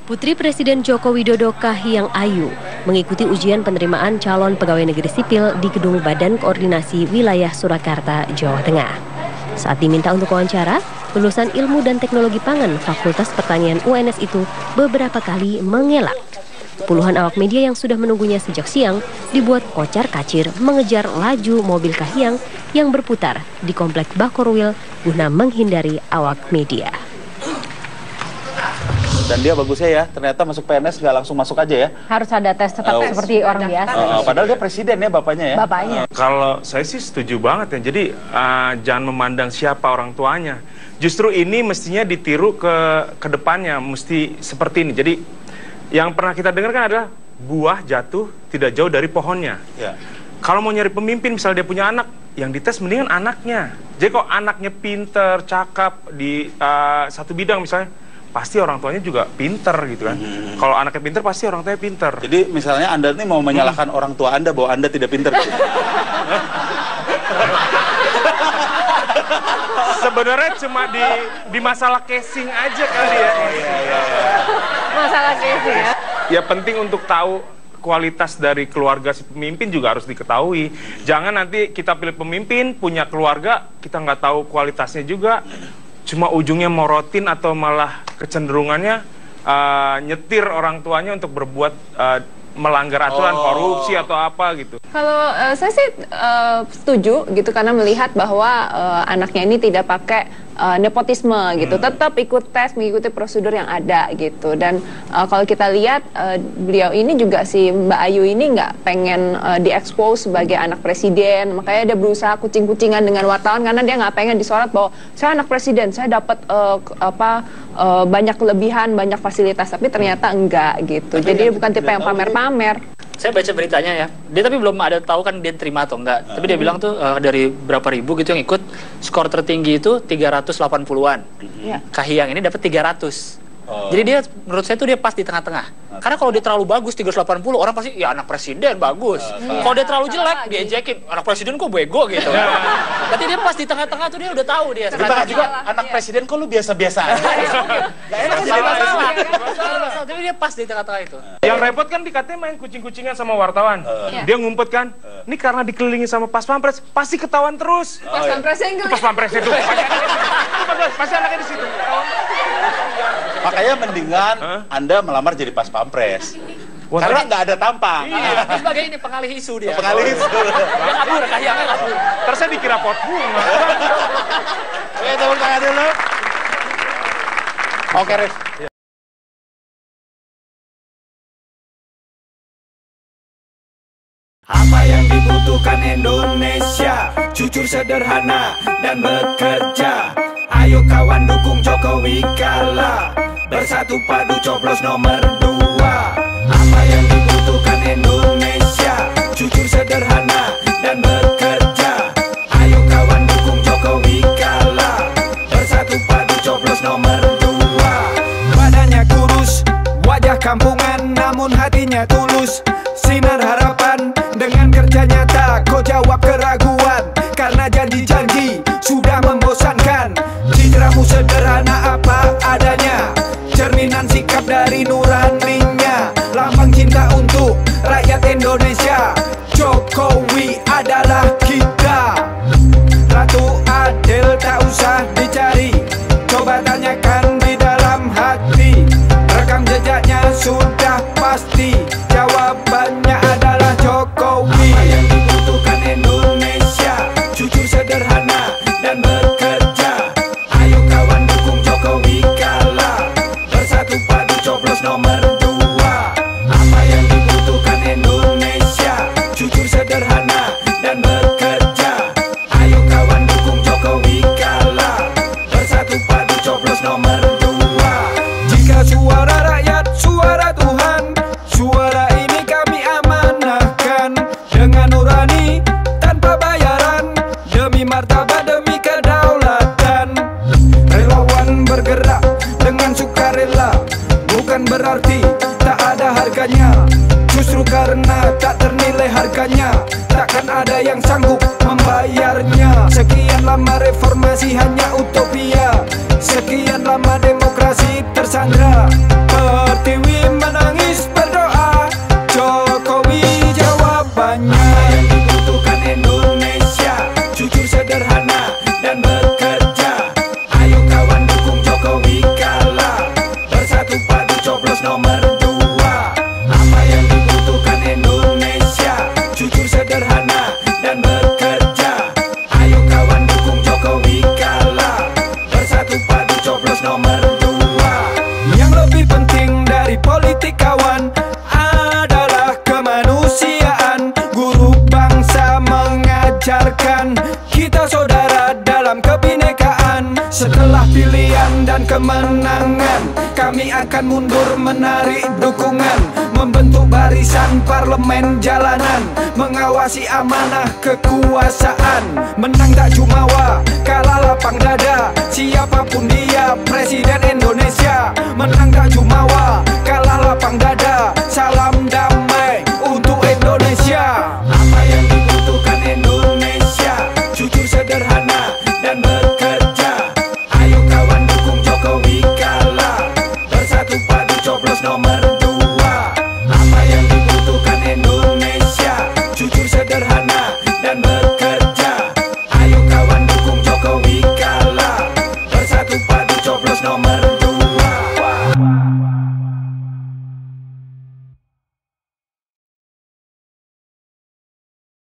Putri Presiden Joko Widodo Kahiyang Ayu mengikuti ujian penerimaan calon pegawai negeri sipil di Gedung Badan Koordinasi Wilayah Surakarta, Jawa Tengah. Saat diminta untuk wawancara, lulusan Ilmu dan Teknologi Pangan Fakultas Pertanian UNS itu beberapa kali mengelak. Puluhan awak media yang sudah menunggunya sejak siang dibuat kocar-kacir mengejar laju mobil Kahiyang yang berputar di Komplek Bakorwil guna menghindari awak media. Dan dia bagusnya ya, ternyata masuk PNS nggak langsung masuk aja ya. Harus ada tes tetap seperti orang biasa. Padahal dia presiden ya bapaknya ya. Bapaknya. Kalau saya sih setuju banget ya. Jadi jangan memandang siapa orang tuanya. Justru ini mestinya ditiru ke depannya, mesti seperti ini. Jadi yang pernah kita dengarkan adalah buah jatuh tidak jauh dari pohonnya. Ya. Kalau mau nyari pemimpin, misalnya dia punya anak, yang dites mendingan anaknya. Jadi kalau anaknya pinter, cakap di satu bidang misalnya, pasti orang tuanya juga pinter gitu kan. Kalau anaknya pinter, pasti orang tuanya pinter. Jadi misalnya Anda nih mau menyalahkan orang tua Anda bahwa Anda tidak pinter. Sebenarnya cuma di masalah casing aja kali ya. Masalah casing ya. Ya penting untuk tahu kualitas dari keluarga si pemimpin juga harus diketahui. Jangan nanti kita pilih pemimpin, punya keluarga, kita nggak tahu kualitasnya juga. Cuma ujungnya morotin atau malah kecenderungannya nyetir orang tuanya untuk berbuat melanggar aturan, korupsi atau apa gitu. Kalau saya sih setuju gitu karena melihat bahwa anaknya ini tidak pakai nepotisme gitu, tetap ikut tes, mengikuti prosedur yang ada gitu. Dan kalau kita lihat beliau ini juga, si Mbak Ayu ini nggak pengen diekspos sebagai anak presiden, makanya dia berusaha kucing-kucingan dengan wartawan karena dia nggak pengen disorot bahwa saya anak presiden, saya dapat banyak kelebihan, banyak fasilitas, tapi ternyata enggak gitu. Jadi dia bukan tipe yang pamer-pamer. Saya baca beritanya ya, dia tapi belum ada tahu kan dia terima atau enggak. Tapi dia bilang tuh dari berapa ribu gitu yang ikut, skor tertinggi itu 380-an. Kahiyang ini dapat 300. Jadi dia, menurut saya tuh dia pas di tengah-tengah. Karena kalau dia terlalu bagus 380, orang pasti ya anak presiden bagus. Kalau dia terlalu jelek, diajakin anak presiden kok bego gitu. Berarti dia pas di tengah-tengah tuh dia udah tahu dia. Kita juga anak presiden kok lu biasa-biasa aja. Gak enak jadi masalah. Tapi dia pas di tengah-tengah itu. Yang repot kan dikatanya main kucing-kucingan sama wartawan. Dia ngumpet kan, ini karena dikelilingi sama pas pampres, pasti ketahuan terus. Pas pampresnya enggak? Pas pampres itu. Pasti anaknya di situ. Makanya mendingan Anda melamar jadi pas pampres. Karena nggak ada tampang. Iya, sebagai ini pengalih isu dia. Pengalih isu. Dia kabur, Kahiyangnya kabur. Terus saya dikira pot bunga. Oke, tepuk tangan dulu. Oke, Rif. Apa yang dibutuhkan Indonesia? Jujur, sederhana, dan bekerja. Ayo kawan dukung Jokowi kalah. Bersatu padu coblos nomor 2. Apa yang dibutuhkan Indonesia? Jujur, sederhana, dan bekerja. Ayo kawan dukung Jokowi kalah. Bersatu padu coblos nomor 2. Badannya kurus, wajah kampungan, namun hatinya tulus. Sinar harapan, dengan kerja nyata kau jawab keraguan. Karena janji-janji sudah membosankan. Citramu sederhana apa adanya, cerminan sikap dari nuraninya. Lambang cinta untuk rakyat Indonesia. Jokowi adalah kita. Ratu adil tak usah dicari, coba tanyakan di dalam hati. Rekam jejaknya sudah pasti, jawabannya adalah Jokowi. Apa yang dibutuhkan Indonesia? Jujur, sederhana, dan bekerja. Ayo kawan dukung Jokowi kalah. Bersatu padu coblos nomor 2. Apa yang dibutuhkan Indonesia? Jujur, sederhana, dan bekerja. Ayo kawan dukung Jokowi kalah. Bersatu padu coblos nomor 2. Jika suara rakyat, suara Tuhan, suara ini kami amanahkan. Dengan nurani, tanpa bayaran, demi martabat, demi kedaulatan. Relawan bergerak dengan sukarela, bukan berarti tak ada harganya. Justru karena tak ternilai harganya, takkan ada yang sanggup membayarnya. Sekian lama reformasi hanya utopia, sekian lama demokrasi tersandra. Pertiwi pantang mundur menarik dukungan, membentuk barisan parlemen jalanan, mengawasi amanah kekuasaan. Menang tak jumawa, kalah lapang dada, siapapun dia presiden Indonesia. Menang tak jumawa, kalah lapang dada,